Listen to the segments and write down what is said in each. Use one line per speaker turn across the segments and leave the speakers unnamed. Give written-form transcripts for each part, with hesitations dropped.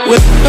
Ơi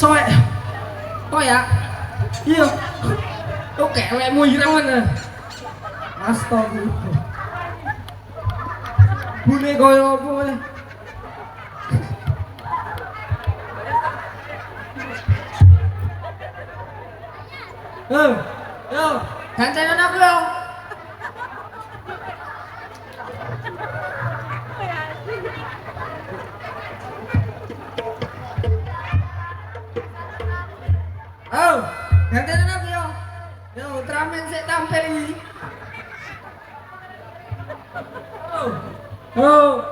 Soek. Kok ya? Iya. Kok kewekmu ireng men. Astagfirullah. Bune koyo opo kowe? Yo, gancenan aku yo. Oh, gancenan aku yo. Yo, Ultraman sik tampil iki. Oh.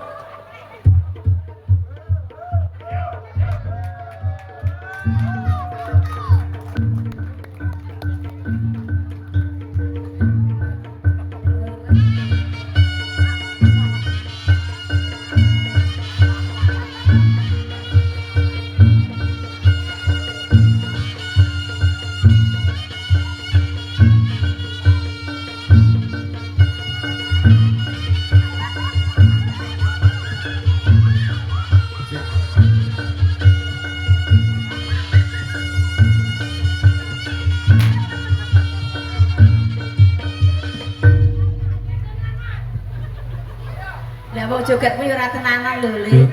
Lah wong jogetmu ya ora tenanan lho, Le.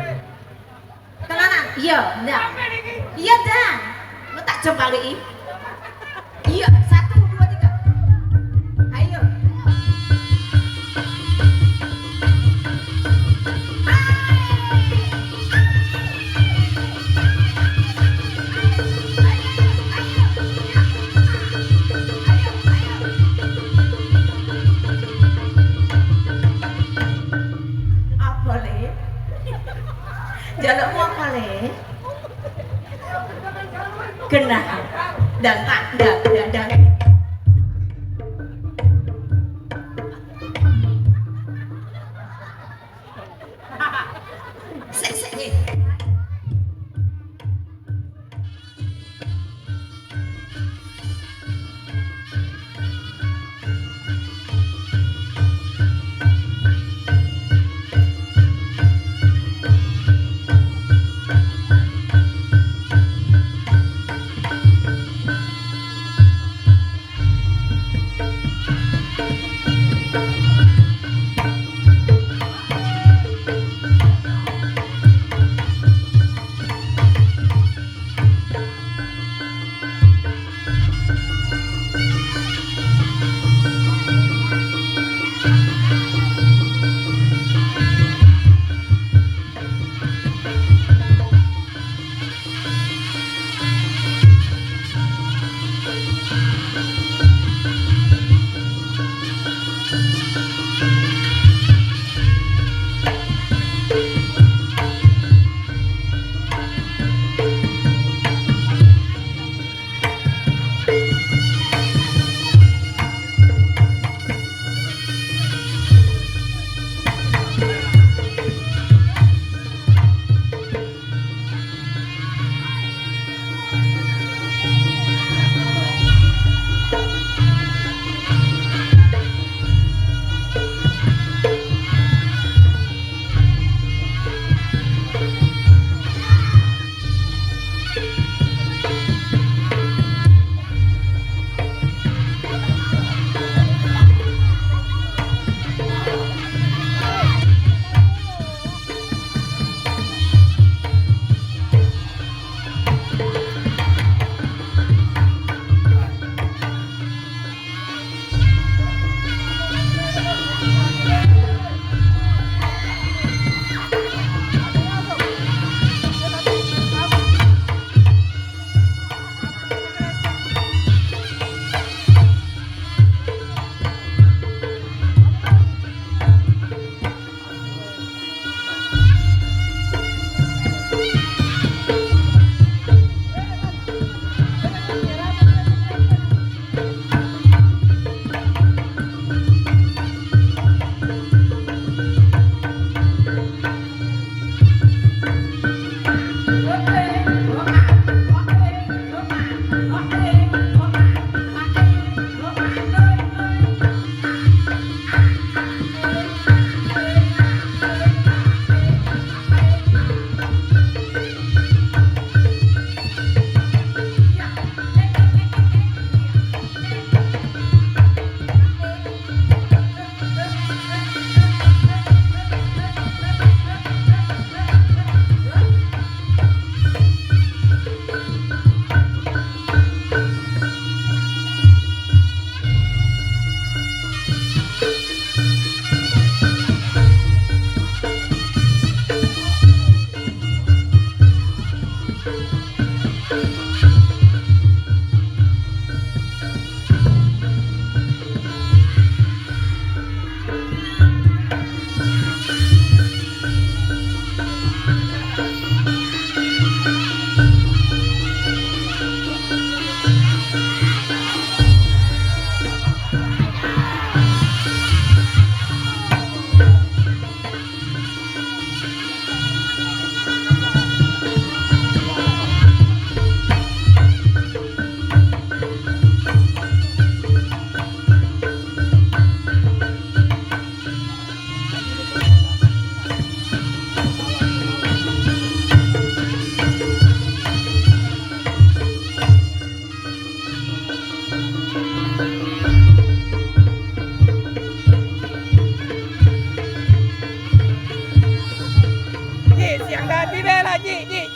Tenanan? Iya, ndak. Iya, dah. Lu tak coba balik. Iya, 1 2 3. Ayo. Apa, Le? Jalukmu apa, Le? Genah. Dan tak, dan. Sik.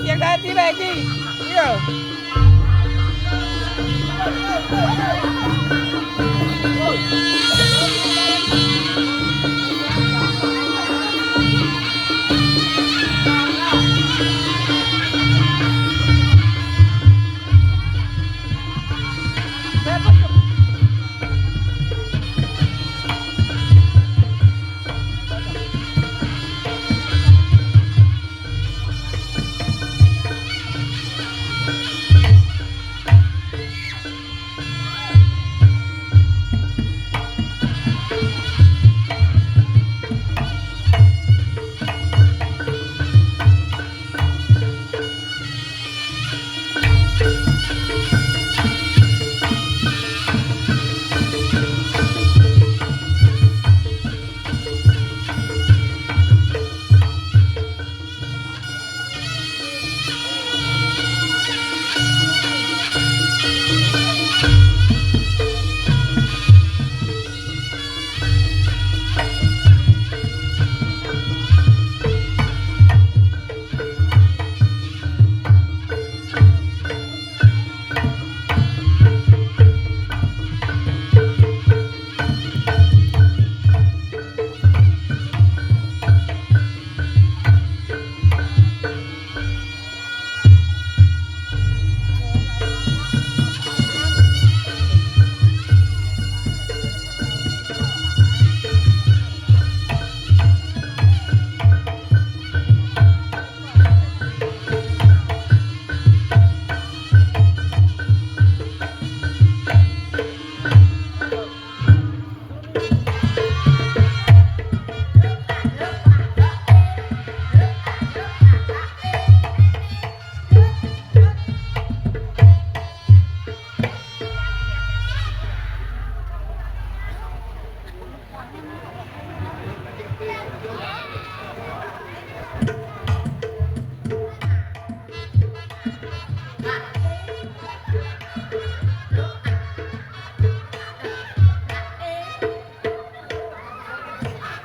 Yang tadi lagi. Iya.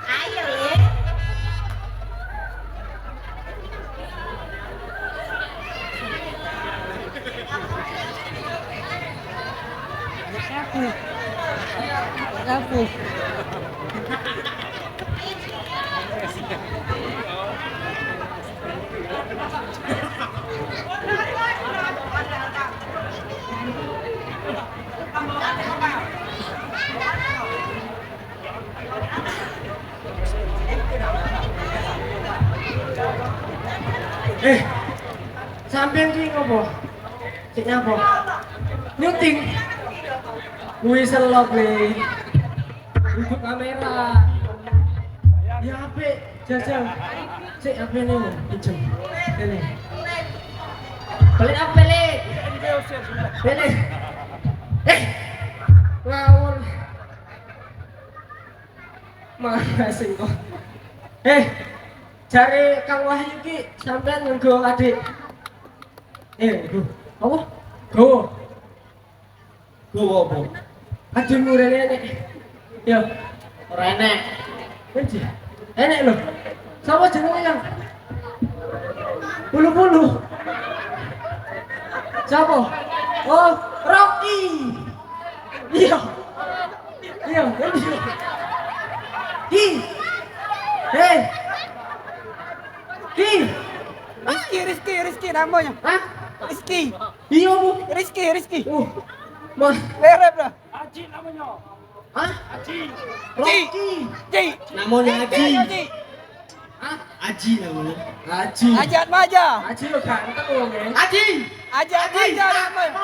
Ayo le.
Aku.
Sampeyan ki ngopo? Sik nyapo? Nyuting. Kuwi selop le. Untuk kamera. Ya apik, jajal. Sik HP-ne lho, pinjem. Ini. Pelit apa pelit? Pelit. Ngawur. Makasih kok. Cari Kang Wahyu ki sampean nggo adik. Apa? Go. Go apa? Adikmu rene nek. Ya, ora enek. Endi? Enek lho. Sapa jenenge yang? Bulu-bulu. Sapa? Oh, Rocky. Iya. Iya, endi? Ki. Ki.
Rizky namanya.
Hah?
Rizky.
Iya, Bu.
Rizky.
Mas.
Lerep lah.
Hah?
Ci.
Rocky.
Ci.
Namanya Aji.
Ci.
Hah?
Aji namanya.
Aji.
Ajat Maja.
Aji lo ganteng lo, Nge.
Aji.
Ajat Maja namanya.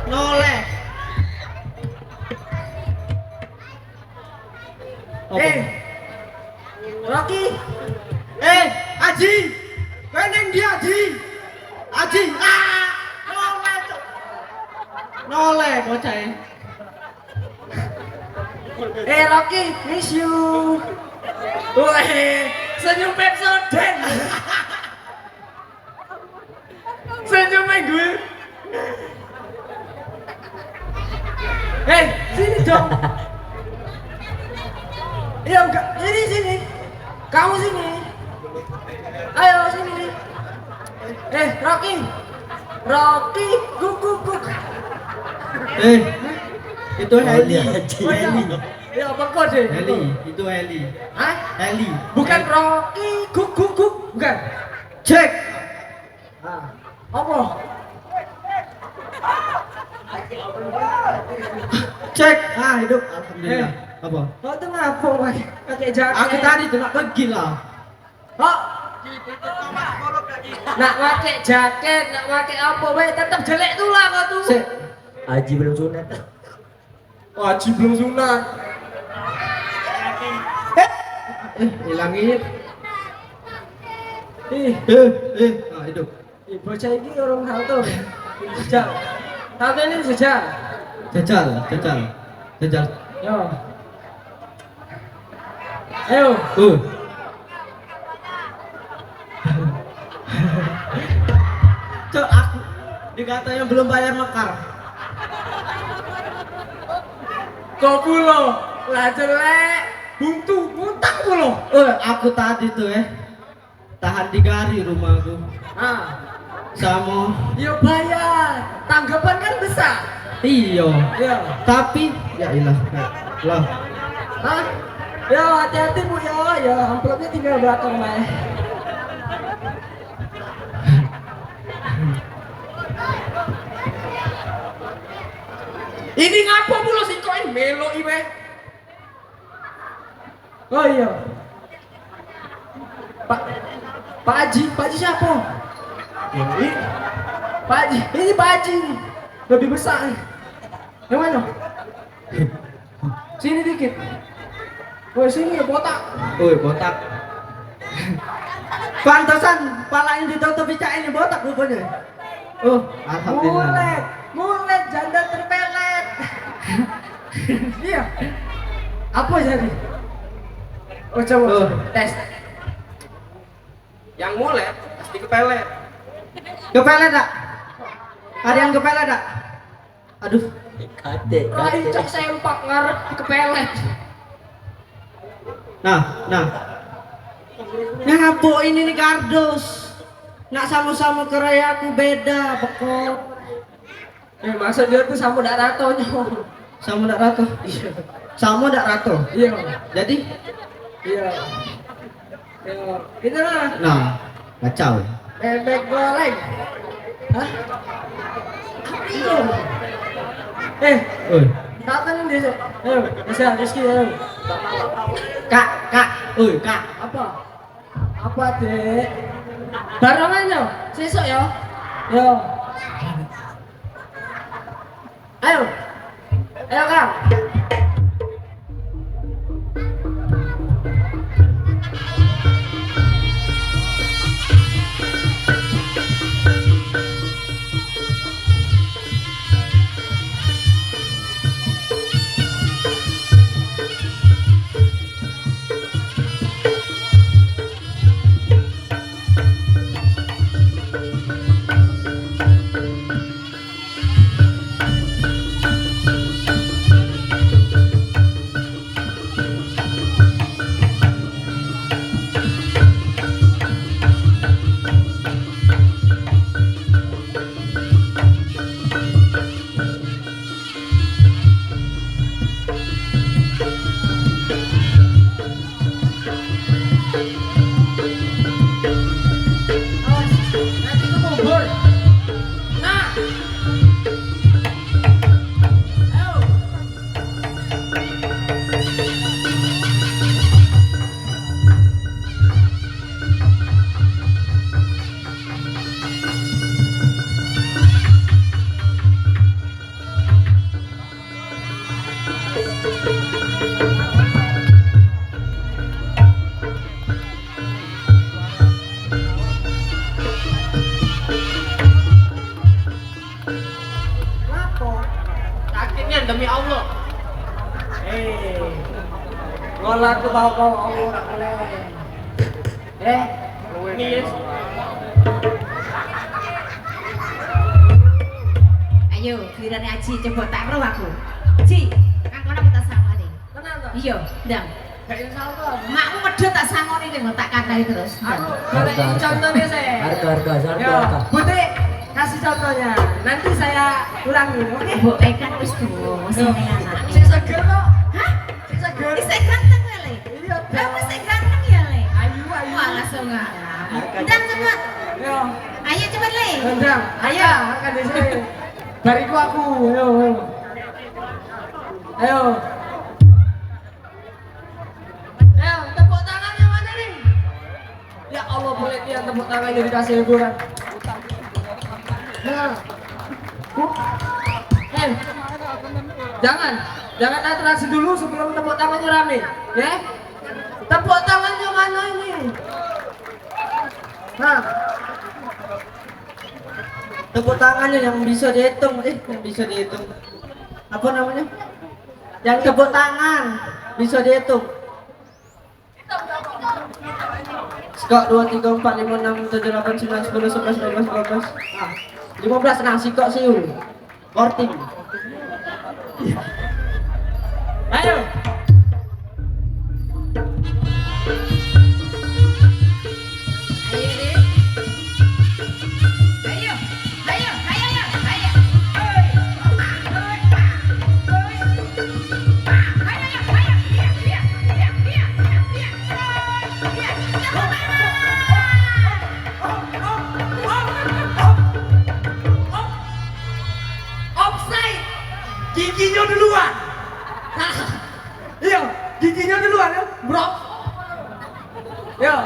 Noleh.
Rocky.
Aji. Keneng dia Aji. Aji. Noleh. Noleh bocah.
Rocky, miss you. Weh, senyum Pepsodent. Senyumnya gue. Sini dong. Ya enggak, ini sini. Kamu sini. Ayo sini. Rocky. Rocky, guk.
Itu Heli.
Heli. Ya apa kode?
Heli, itu Heli.
Hah?
Heli.
Bukan Rocky, guk. Bukan.
Cek.
Apa?
Cek. Ah, hidup. Alhamdulillah. Apa?
Kau tuh ngapa pakai jaket?
Aku tadi tuh nak pergi lah.
Oh. Nak pakai jaket, nak pakai apa? Baik tetap jelek tuh lah kau tuh.
Cek.
Haji belum sunat.
Haji belum sunat.
Hilangin. Ah, hidup.
Bocah ini orang salto. Sejak. Salto ini sejak.
Jajal.
Yo. Ayo.
Cok, aku dikatanya belum bayar mekar.
Kau pulo. Lah jelek. Buntu, ngutang pulo.
Aku tadi tuh tahan di gari rumahku. Sama
Yo bayar. Tanggapan kan besar.
iyo.
Yo.
Tapi ya ilah. Lah.
Hah? Yo hati-hati bu yo. Yo amplopnya tinggal belakang mah. Ini ngapa pulo si koin melo iwe? Oh iya. Pak Haji siapa? Ini Pak Haji, ini Pak Haji lebih besar. Yang mana? Sini dikit. Oh sini ya botak.
Botak. Pantesan pala yang ditutupi cak ini botak rupanya. Alhamdulillah.
Mulet janda terpelet. Iya. Apa jadi? Oh coba tes. Yang mulet pasti kepelet.
Kepelet tak? Ada yang kepelet tak? Aduh.
Kate.
Cak sempak ngarep kepelet.
Nah. Ngapa ini nih kardus? Nak sama-sama keraya aku beda, bekot.
Masa dia tuh sama dak ratonya.
Sama dak rato. Sama dak rato.
Iya.
Jadi?
Iya. Itu lah.
Nah, kacau.
Bebek goreng. Hah? Iya. Datang ini desa. Ayo, desa Rizky ayo.
Kak. Kak.
Apa dek? Barengannya, sesok ya. Yo. Ayo Kak. Demi Allah. Ngolah ke bawah orang boleh.
Ayo, giliran Aji coba tak pro aku. Ji, kan kono kita sama nih.
Tenang toh?
Iya, ndang.
Gak iso salto aku.
Makmu medhot tak sangoni ning tak katai terus.
Aku boleh contohnya saya.
Harga, salto
Yo,
harga.
Putih, kasih contohnya. Nanti saya ulangi, oke?
Mbok pekan wis tuwa, wis
Yo,
ning anak.
Sing seger kok.
Hah?
Sing seger.
Wis ganteng ya, Le.
Iya,
Lah wis ganteng ya, Le.
Ayu, ayu.
Wah, langsung ngalah. Ndang cepet.
Yo,
Ayo cepet, Le.
Ndang, ayo, akan di sini. Bariku aku, ayo, ayo. Ayo. Ayo, tepuk tangannya mana nih? Ya Allah, boleh dia tepuk tangannya dikasih hiburan. Nah. Jangan atraksi dulu sebelum tepuk tangannya rame, ya? Tepuk tangannya mana ini? Nah,
Tepuk tangannya yang bisa dihitung, yang bisa dihitung. Apa namanya? Yang tepuk tangan bisa dihitung. Sikok 2, 3, 4, 5, 6, 7, 8, 9, 10, 11, 12, 13. Ah, 15 nah sikok siul. Korting.
ayo.
Ayo, Dek. Ayo. Ayo, ayo, ayo, ayo.
Offside. Giginya duluan. Nah, iya, giginya duluan ya, bro. Yo,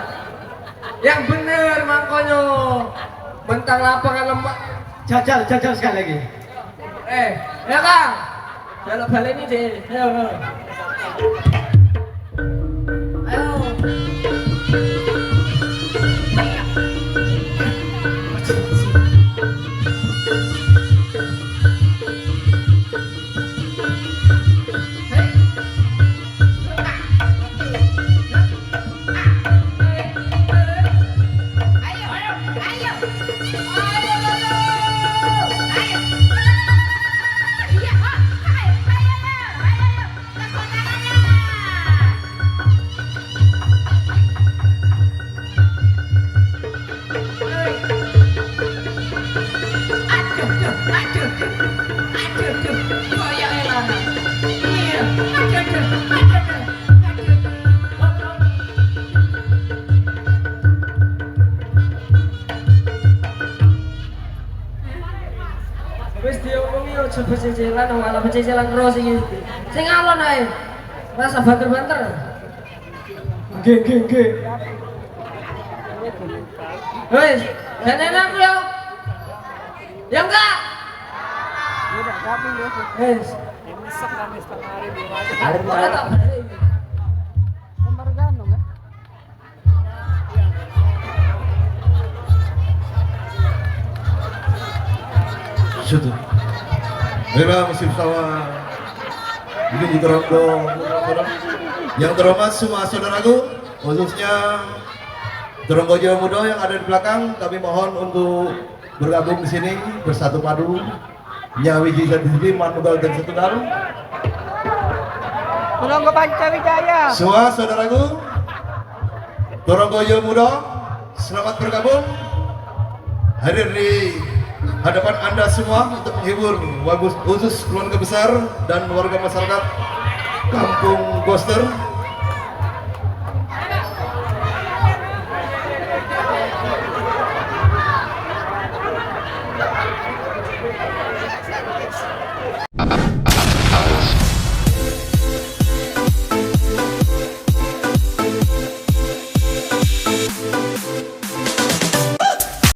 yang bener mangkonyo. Mentang lapangan lemak.
Jajal sekali lagi.
Ya Kang. Jaluk balik ini deh. Ayo. Ayo. Wis diomongi aja bececelan malah bececelan terus iki. Sing alon ae. Rasa banter-banter. Nggih. Wis, jane aku yo. Ya enggak? Wis. Ora tak balik.
Sudah. Baiklah musim sawah ini di Toronto. Yang terhormat semua saudaraku, khususnya Toronto Jawa Muda yang ada di belakang, kami mohon untuk bergabung di sini bersatu padu, nyawi jika di sini manugal dan setunggal.
Toronto Pancawijaya.
Semua saudaraku, Toronto Jawa Muda, selamat bergabung. Hadir di hadapan Anda semua untuk menghibur khusus keluarga besar dan warga masyarakat Kampung Goster